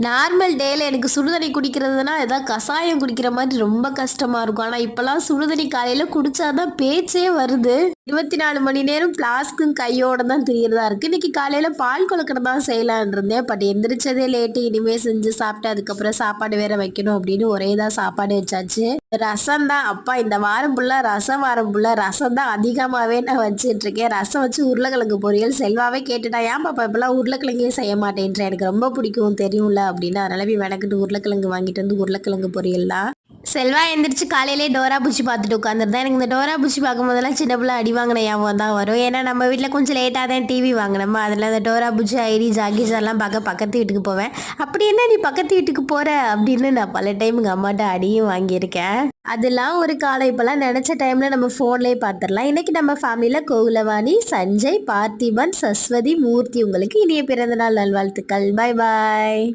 Normal டேல எனக்கு சுடுதண்ணி குடிக்கிறதுனா ஏதாவது கசாயம் குடிக்கிற மாதிரி ரொம்ப கஷ்டமா இருக்கும். ஆனா இப்பெல்லாம் சுடுதண்ணி காலையில குடிச்சாதான் பேச்சே வருது. 24 மணி நேரம் பிளாஸ்க்கும் கையோட தான் தெரியறதா இருக்கு. இன்னைக்கு காலையில பால் கொழுக்கட்டை தான் செய்யலான் இருந்தேன். பட் எந்திரிச்சதே லேட்டு. இனிமே செஞ்சு சாப்பிட்டு அதுக்கப்புறம் சாப்பாடு வேற வைக்கணும் அப்படின்னு ஒரே தான் சாப்பாடு வச்சாச்சு. ரசம் தான். அப்பா இந்த வாரம் ஃபுல்லா ரசம், வாரம் ஃபுல்லா ரசம் தான் அதிகமாவே நான் வச்சுட்டு இருக்கேன். ரசம் வச்சு உருளைக்கிழங்கு பொரியல். செல்வாவே கேட்டுட்டா, ஏன் பாப்பா இப்பெல்லாம் உருளைக்கிழங்கே செய்ய மாட்டேன்றேன், எனக்கு ரொம்ப பிடிக்கும் தெரியும்ல அப்படின்னு. அதனால போய் மெனக்கிட்டு உருளைக்கிழங்கு வாங்கிட்டு வந்து உருளைக்கிழங்கு பொரியல்லாம். செல்வா எந்திரிச்சு காலையிலே டோரா பூச்சி பார்த்துட்டு உட்காந்துருந்தா. எனக்கு இந்த டோரா பூச்சி பார்க்கும்போதெல்லாம் சின்ன பிள்ளை அடி வாங்கின ஞாபகம் தான் வரும். ஏன்னா நம்ம வீட்டில் கொஞ்சம் லேட்டாக தான் டிவி வாங்கினோமா. அதில் அந்த டோரா பூச்சி, ஐடி, ஜாகிஸ் எல்லாம் பார்க்க பக்கத்து வீட்டுக்கு போவேன். அப்படி என்ன நீ பக்கத்து வீட்டுக்கு போகிற அப்படின்னு நான் பல டைம் எங்கள் அம்மாட்ட அடியும் வாங்கியிருக்கேன். அதெல்லாம் ஒரு காலம். இப்போல்லாம் நினச்ச டைமில் நம்ம ஃபோன்லேயே பார்த்துடலாம். இன்றைக்கி நம்ம ஃபேமிலியில் கோகுலவாணி, சஞ்சய், பார்த்திபன், சஸ்வதி, மூர்த்தி உங்களுக்கு இனிய பிறந்தநாள் நல்வாழ்த்துக்கள். பாய் பாய்.